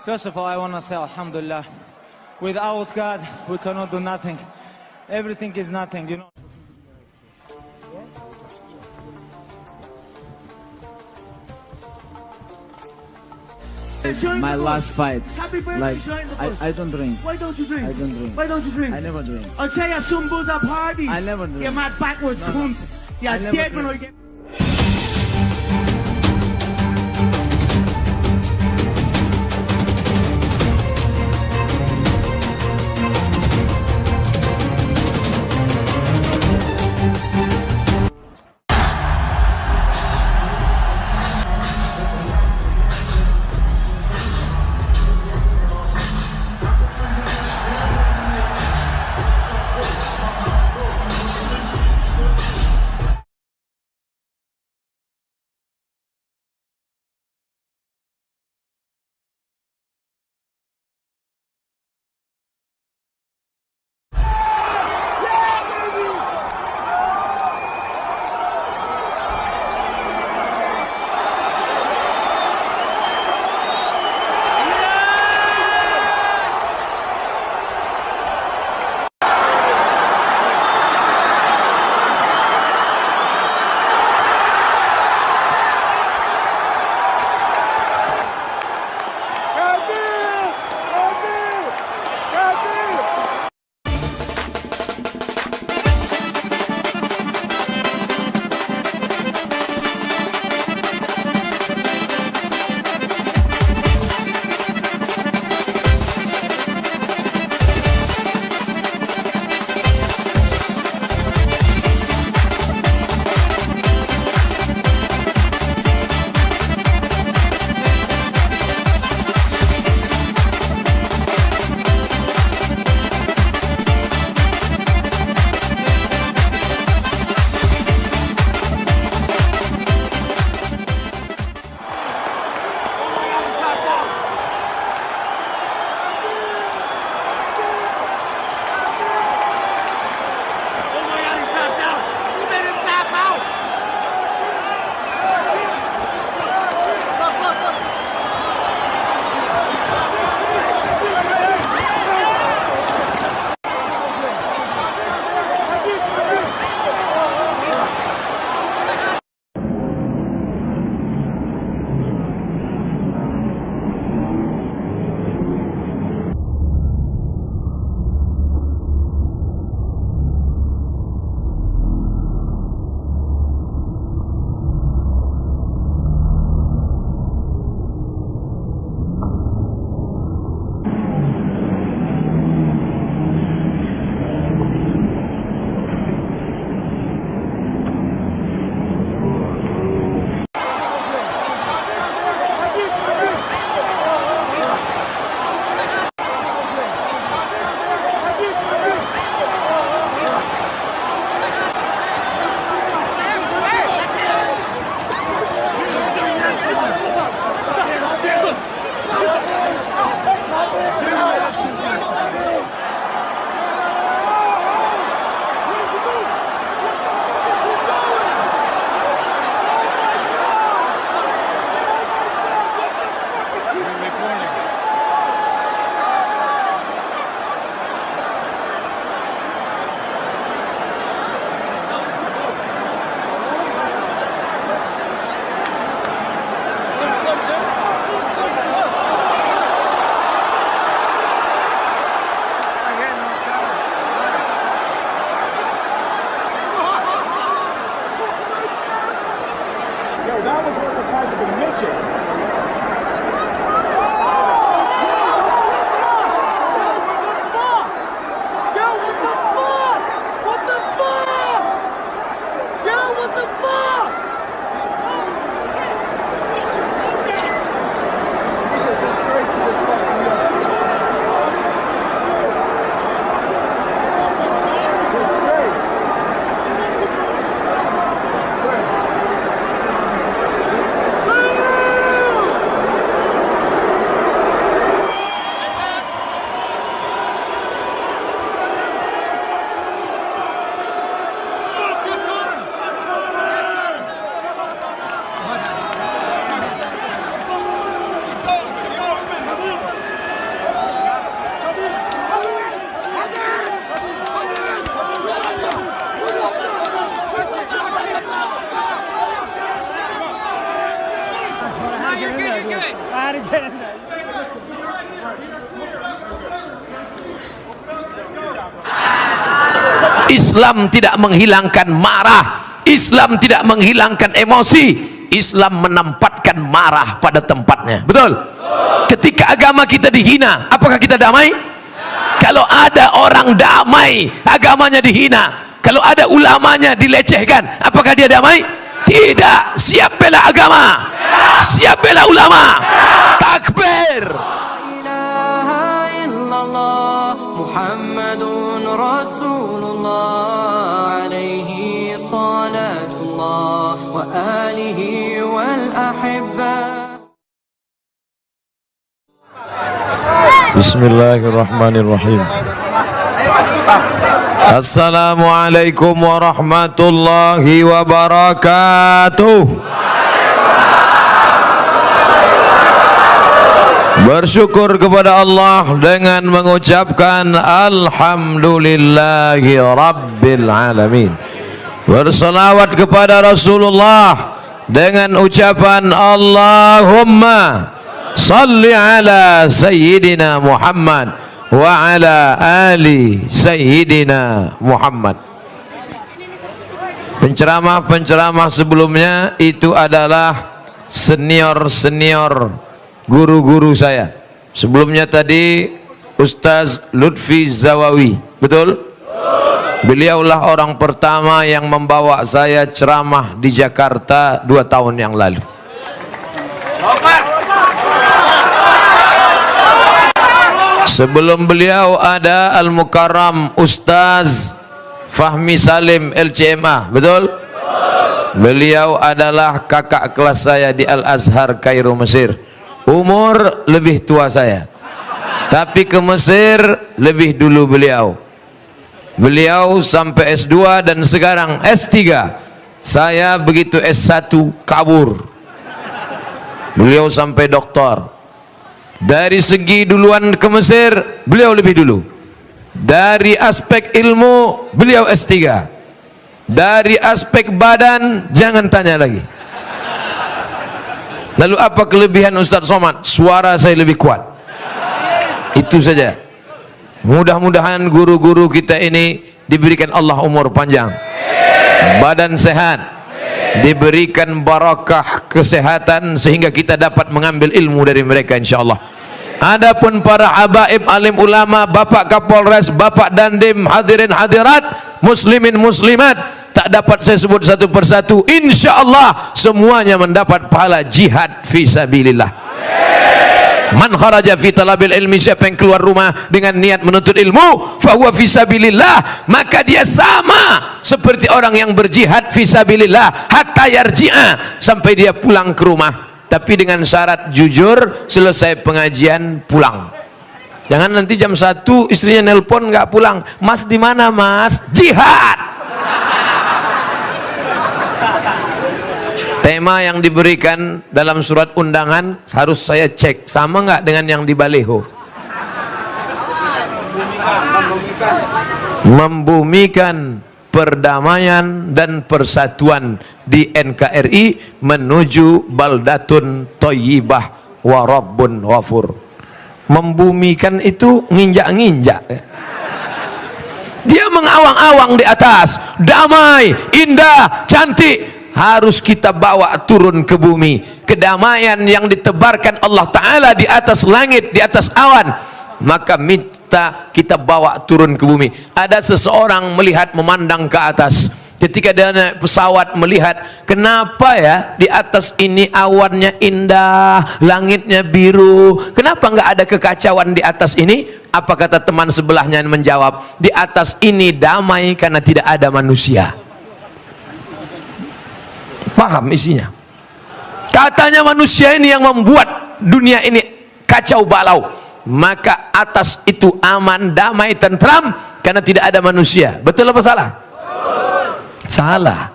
First of all, I want to say Alhamdulillah. Without God, we cannot do nothing. Everything is nothing, you know. My last fight. Happy birthday, Like, join the bus. I don't drink. Why don't you drink? I don't drink. Why don't you drink? I never drink. I'll tell you some Buddha party. I never drink. You mad backwards cunt. You're I never dead when I drink. get... Islam tidak menghilangkan marah, Islam tidak menghilangkan emosi, Islam menempatkan marah pada tempatnya. Betul? Ketika agama kita dihina, apakah kita damai? Kalau ada orang damai, agamanya dihina. Kalau ada ulamanya dilecehkan, apakah dia damai? Tidak. Siap bela agama, siap bela ulama. Takbir. Muhammadun Rasulullah alaihi salatullah wa alihi wal ahibba. Bismillahirrahmanirrahim. Assalamualaikum warahmatullahi wabarakatuh. Bersyukur kepada Allah dengan mengucapkan alhamdulillahi rabbil alamin. Berselawat kepada Rasulullah dengan ucapan Allahumma salli ala sayyidina Muhammad wa ala ali sayyidina Muhammad. Penceramah-penceramah sebelumnya itu adalah senior-senior guru-guru saya. Sebelumnya tadi Ustaz Lutfi Zawawi, betul? Beliaulah orang pertama yang membawa saya ceramah di Jakarta 2 tahun yang lalu. Sebelum beliau ada Al-Mukarram Ustaz Fahmi Salim LCMA, betul? Beliau adalah kakak kelas saya di Al-Azhar Kairo Mesir. Umur lebih tua saya, tapi ke Mesir lebih dulu beliau. Beliau sampai S2 dan sekarang S3. Saya begitu S1 kabur. Beliau sampai doktor. Dari segi duluan ke Mesir, beliau lebih dulu. Dari aspek ilmu, beliau S3. Dari aspek badan, jangan tanya lagi. Lalu apa kelebihan Ustaz Somad? Suara saya lebih kuat. Itu saja. Mudah-mudahan guru-guru kita ini diberikan Allah umur panjang, badan sehat, diberikan barakah kesehatan sehingga kita dapat mengambil ilmu dari mereka insyaallah. Adapun para habaib alim ulama, Bapak Kapolres, Bapak Dandim, hadirin hadirat, muslimin muslimat, tak dapat saya sebut satu persatu. Insyaallah semuanya mendapat pahala jihad fi sabilillah. Man kharaja fi talabil ilmi, siapa yang keluar rumah dengan niat menuntut ilmu, fahuwa fi sabilillah, maka dia sama seperti orang yang berjihad fi sabilillah hatta yarji'a, sampai dia pulang ke rumah. Tapi dengan syarat jujur, selesai pengajian pulang. Jangan nanti jam 1 istrinya nelpon nggak pulang. Mas di mana mas? Jihad. Tema yang diberikan dalam surat undangan harus saya cek sama nggak dengan yang di baleho. Membumikan perdamaian dan persatuan di NKRI menuju baldatun thayyibah wa rabbun ghafur. Membumikan itu nginjak-nginjak. Dia mengawang-awang di atas, damai, indah, cantik. Harus kita bawa turun ke bumi. Kedamaian yang ditebarkan Allah Ta'ala di atas langit, di atas awan, maka minta kita bawa turun ke bumi. Ada seseorang melihat, memandang ke atas. Ketika dia naik pesawat melihat, kenapa ya di atas ini awannya indah, langitnya biru, kenapa nggak ada kekacauan di atas ini? Apa kata teman sebelahnya yang menjawab, di atas ini damai karena tidak ada manusia. Paham isinya? Katanya manusia ini yang membuat dunia ini kacau balau. Maka atas itu aman, damai, tentram karena tidak ada manusia. Betul apa salah? Salah.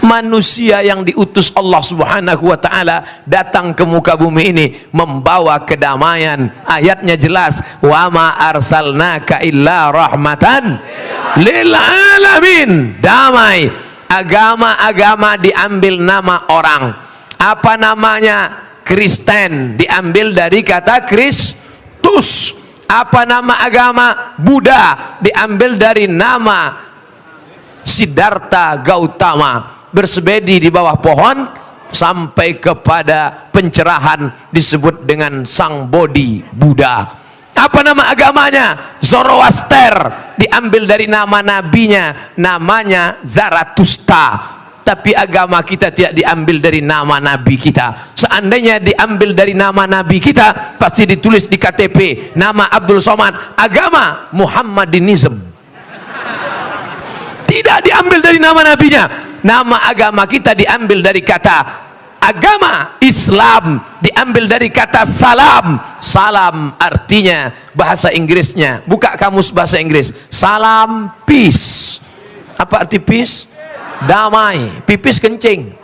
Manusia yang diutus Allah Subhanahu wa ta'ala datang ke muka bumi ini membawa kedamaian. Ayatnya jelas, wa ma arsalnaka illa rahmatan lil alamin. Damai. Agama-agama diambil nama orang. Apa namanya? Kristen, diambil dari kata Kristus. Apa nama agama? Buddha, diambil dari nama Siddhartha Gautama, bersemedi di bawah pohon sampai kepada pencerahan disebut dengan Sang Bodhi Buddha. Apa nama agamanya? Zoroaster, diambil dari nama nabinya, namanya Zarathustra. Tapi agama kita tidak diambil dari nama nabi kita. Seandainya diambil dari nama nabi kita, pasti ditulis di KTP nama Abdul Somad, agama Muhammadinism. Tidak diambil dari nama nabinya. Nama agama kita diambil dari kata agama Islam, diambil dari kata salam. Salam artinya bahasa Inggrisnya, buka kamus bahasa Inggris, salam peace. Apa arti peace? Damai. Pipis kencing,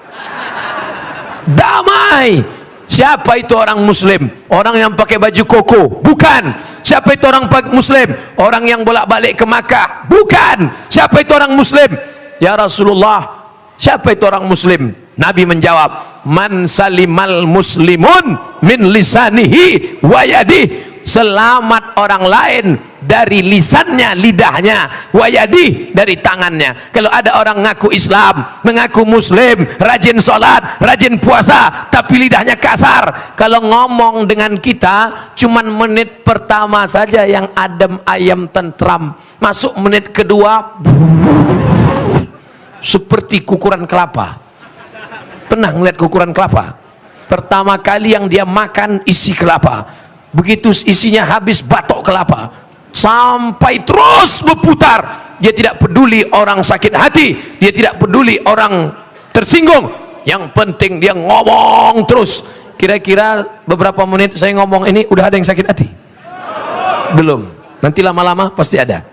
damai. Siapa itu orang muslim? Orang yang pakai baju koko? Bukan. Siapa itu orang muslim? Orang yang bolak-balik ke Makkah? Bukan. Siapa itu orang muslim? Ya Rasulullah, siapa itu orang muslim? Nabi menjawab, man salimal muslimun min lisanihi wa yadihi. Selamat orang lain dari lisannya, lidahnya, wayadi, dari tangannya. Kalau ada orang ngaku Islam, mengaku muslim, rajin sholat, rajin puasa, tapi lidahnya kasar, kalau ngomong dengan kita cuman menit pertama saja yang adem ayem tentram, masuk menit kedua seperti kukuran kelapa. Pernah ngeliat kukuran kelapa? Pertama kali yang dia makan isi kelapa, begitu isinya habis batok kelapa, sampai terus berputar. Dia tidak peduli orang sakit hati, dia tidak peduli orang tersinggung, yang penting dia ngomong terus. Kira-kira beberapa menit saya ngomong ini udah ada yang sakit hati? Belum. Nanti lama-lama pasti ada.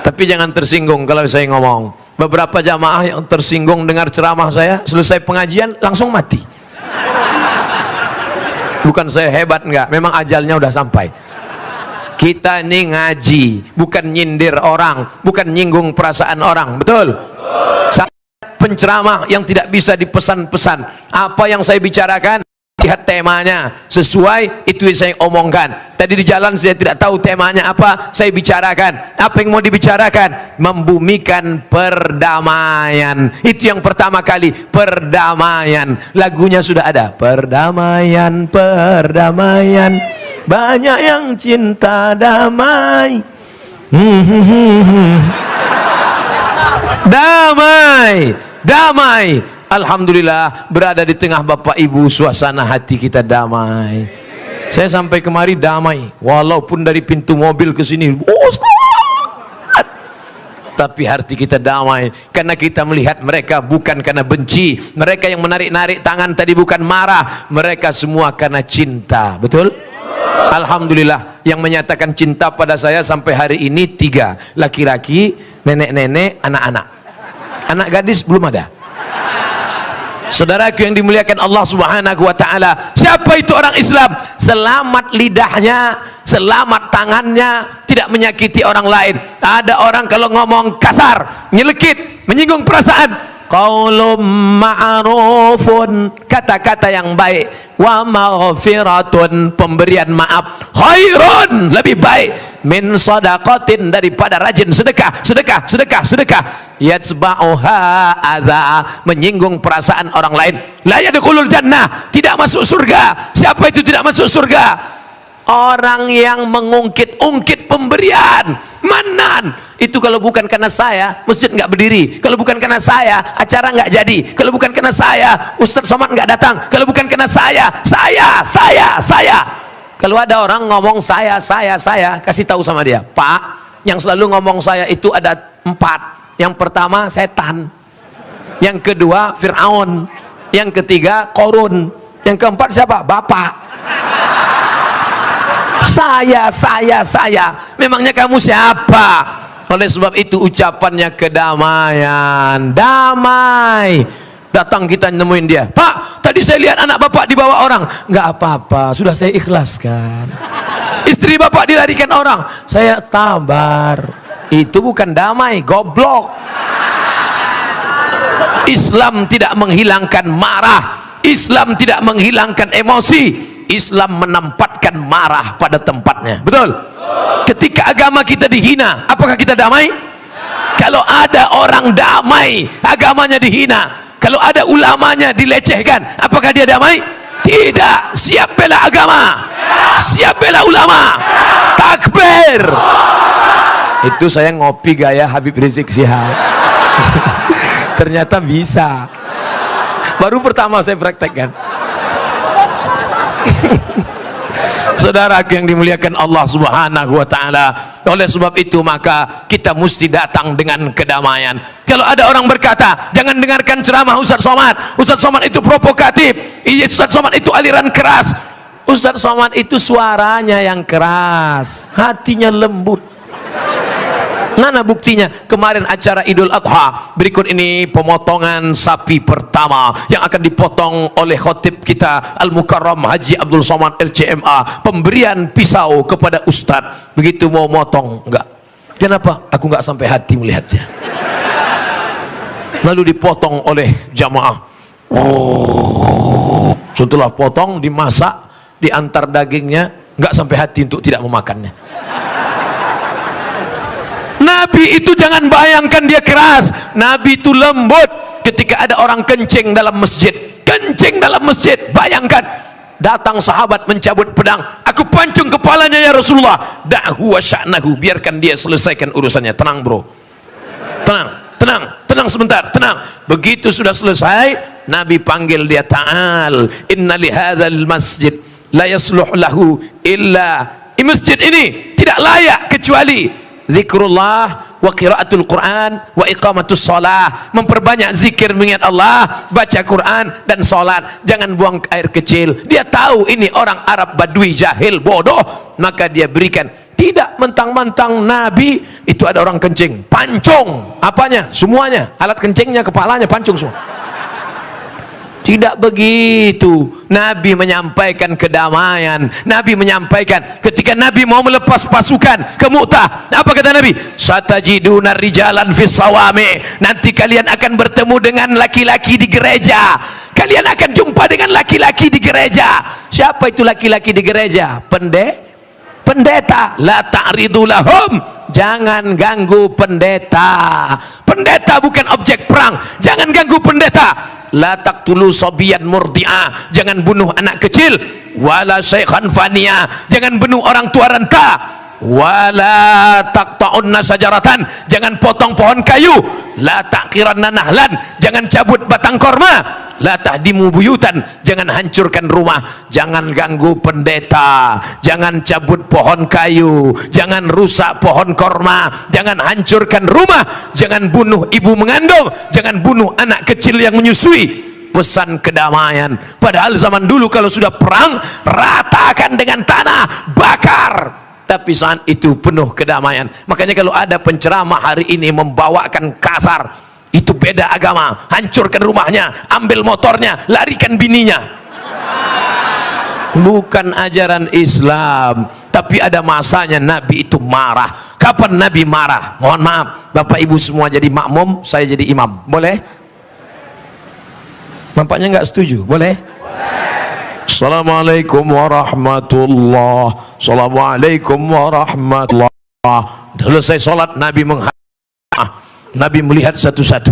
Tapi jangan tersinggung kalau saya ngomong. Beberapa jamaah yang tersinggung dengar ceramah saya, selesai pengajian langsung mati. Bukan saya hebat, enggak, memang ajalnya udah sampai. Kita ini ngaji, bukan nyindir orang, bukan nyinggung perasaan orang, betul? Penceramah yang tidak bisa dipesan-pesan. Apa yang saya bicarakan, lihat temanya, sesuai itu yang saya omongkan. Tadi di jalan saya tidak tahu temanya apa, saya bicarakan. Apa yang mau dibicarakan? Membumikan perdamaian. Itu yang pertama kali, perdamaian. Lagunya sudah ada, perdamaian, perdamaian, banyak yang cinta damai. Damai, damai. Alhamdulillah, berada di tengah Bapak Ibu, suasana hati kita damai. Saya sampai kemari damai, walaupun dari pintu mobil ke sini, tapi hati kita damai karena kita melihat mereka bukan karena benci. Mereka yang menarik-narik tangan tadi bukan marah, mereka semua karena cinta. Betul? Alhamdulillah, yang menyatakan cinta pada saya sampai hari ini 3, laki-laki, nenek-nenek, anak-anak. Anak gadis belum ada. Saudaraku yang dimuliakan Allah Subhanahu wa ta'ala, siapa itu orang Islam? Selamat lidahnya, selamat tangannya, tidak menyakiti orang lain. Ada orang kalau ngomong kasar, nyelekit, menyinggung perasaan, qaulun ma'rufun, kata-kata yang baik, wa maghfiratun, pemberian maaf, khairun, lebih baik, min sadaqatin, daripada rajin sedekah, sedekah, sedekah, sedekah, yatsba'uha adza, menyinggung perasaan orang lain, la yadkhulul jannah, tidak masuk surga. Siapa itu tidak masuk surga? Orang yang mengungkit-ungkit pemberian, manan. Itu kalau bukan karena saya, masjid nggak berdiri. Kalau bukan karena saya, acara nggak jadi. Kalau bukan karena saya, Ustadz Somad nggak datang. Kalau bukan karena saya. Kalau ada orang ngomong saya, kasih tahu sama dia, Pak, yang selalu ngomong saya itu ada 4. Yang pertama setan, yang kedua Fir'aun, yang ketiga Korun, yang keempat siapa? Bapak. Saya. Memangnya kamu siapa? Oleh sebab itu ucapannya kedamaian, damai. Datang kita nemuin dia, Pak, tadi saya lihat anak bapak dibawa orang. Nggak apa-apa, sudah saya ikhlaskan. Istri bapak dilarikan orang, saya tabar. Itu bukan damai, goblok. Islam tidak menghilangkan marah, Islam tidak menghilangkan emosi. Islam menempatkan akan marah pada tempatnya. Betul? Ketika agama kita dihina, apakah kita damai? Kalau ada orang damai, agamanya dihina. Kalau ada ulamanya dilecehkan, apakah dia damai? Tidak. Siap bela agama, siap bela ulama. Takbir. Itu saya ngopi gaya Habib Rizik Syihab. Ternyata bisa. Baru pertama saya praktekkan. Saudaraku yang dimuliakan Allah Subhanahu wa taala, oleh sebab itu maka kita mesti datang dengan kedamaian. Kalau ada orang berkata, jangan dengarkan ceramah Ustaz Somad. Ustaz Somad itu provokatif. Ustaz Somad itu aliran keras. Ustaz Somad itu suaranya yang keras, hatinya lembut. Mana buktinya? Kemarin acara Idul Adha, berikut ini pemotongan sapi pertama yang akan dipotong oleh khotib kita Al-Mukarram Haji Abdul Somad LCMA. Pemberian pisau kepada Ustadz. Begitu mau motong, enggak. Kenapa? Aku enggak sampai hati melihatnya. Lalu dipotong oleh jamaah. Setelah potong, dimasak, diantar dagingnya, enggak sampai hati untuk tidak memakannya. Nabi itu jangan bayangkan dia keras. Nabi itu lembut. Ketika ada orang kencing dalam masjid, bayangkan datang sahabat mencabut pedang, aku pancung kepalanya ya Rasulullah. Da'hu wa sya'nahu, biarkan dia selesaikan urusannya. Tenang bro, tenang sebentar, tenang. Begitu sudah selesai, Nabi panggil dia, ta'al inna lihadzal masjid la yasluh lahu illa, masjid ini tidak layak kecuali zikrullah wa qiraatul Quran wa iqamatus shalah, memperbanyak zikir mengingat Allah, baca Quran dan salat. Jangan buang air kecil. Dia tahu ini orang Arab Badui jahil bodoh, maka dia berikan. Tidak mentang-mentang Nabi itu ada orang kencing, pancung apanya? Semuanya, alat kencingnya, kepalanya pancung semua. Tidak begitu. Nabi menyampaikan kedamaian. Nabi menyampaikan ketika Nabi mau melepas pasukan ke Mu'tah, apa kata Nabi? Satajiduna rijalan fis sawami, nanti kalian akan bertemu dengan laki-laki di gereja. Kalian akan jumpa dengan laki-laki di gereja. Siapa itu laki-laki di gereja? Pendeta. La ta'ridu lahum, jangan ganggu pendeta. Pendeta bukan objek perang, jangan ganggu pendeta. La taqtulu sabiyan murdi'ah, jangan bunuh anak kecil. Wala syaikhan faniya, jangan bunuh orang tua renta. Wala taqta'unna sajaratan, jangan potong pohon kayu. La taqiranna nahlan, jangan cabut batang korma. La tahdimu buyutan, jangan hancurkan rumah. Jangan ganggu pendeta, jangan cabut pohon kayu, jangan rusak pohon korma, jangan hancurkan rumah, jangan bunuh ibu mengandung, jangan bunuh anak kecil yang menyusui. Pesan kedamaian. Padahal zaman dulu kalau sudah perang, ratakan dengan tanah, bakar. Tapi saat itu penuh kedamaian. Makanya kalau ada penceramah hari ini membawakan kasar, itu beda agama. Hancurkan rumahnya, ambil motornya, larikan bininya. Bukan ajaran Islam. Tapi ada masanya Nabi itu marah. Kapan Nabi marah? Mohon maaf, Bapak Ibu semua jadi makmum, saya jadi imam. Boleh? Nampaknya nggak setuju. Boleh? Assalamualaikum warahmatullahi. Assalamualaikum warahmatullahi. Selesai sholat, Nabi Nabi melihat satu-satu.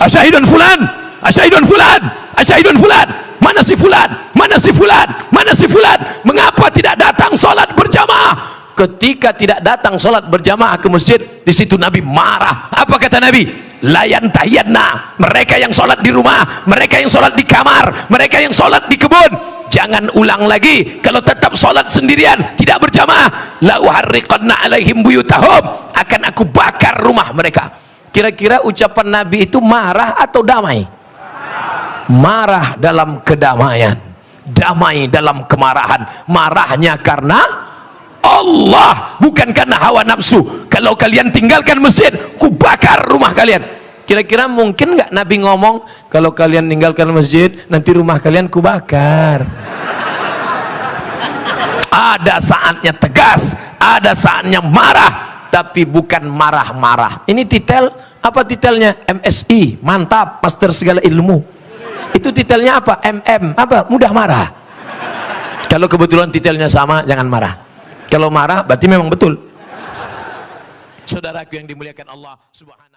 Asyahidun fulan, asyahidun fulan, asyahidun fulan. Mana si fulan? Mana si fulan? Mana si fulan? Mengapa tidak datang sholat berjamaah? Ketika tidak datang sholat berjamaah ke masjid, di situ Nabi marah. Apa kata Nabi? Layan tahiyanna, mereka yang sholat di rumah, mereka yang sholat di kamar, mereka yang sholat di kebun, jangan ulang lagi. Kalau tetap sholat sendirian, tidak berjamaah, la uharriqanna alaihim buyutahum, akan aku bakar rumah mereka. Kira-kira ucapan Nabi itu marah atau damai? Marah dalam kedamaian, damai dalam kemarahan. Marahnya karena Allah, bukan karena hawa nafsu. Kalau kalian tinggalkan masjid, ku bakar rumah kalian. Kira-kira mungkin nggak Nabi ngomong, kalau kalian tinggalkan masjid, nanti rumah kalian ku bakar? Ada saatnya tegas, ada saatnya marah, tapi bukan marah-marah. Ini titel, apa titelnya? MSI, mantap, master segala ilmu. Itu titelnya apa? MM, apa? Mudah marah. Kalau kebetulan titelnya sama, jangan marah. Kalau marah berarti memang betul. Saudaraku yang dimuliakan Allah Subhanahu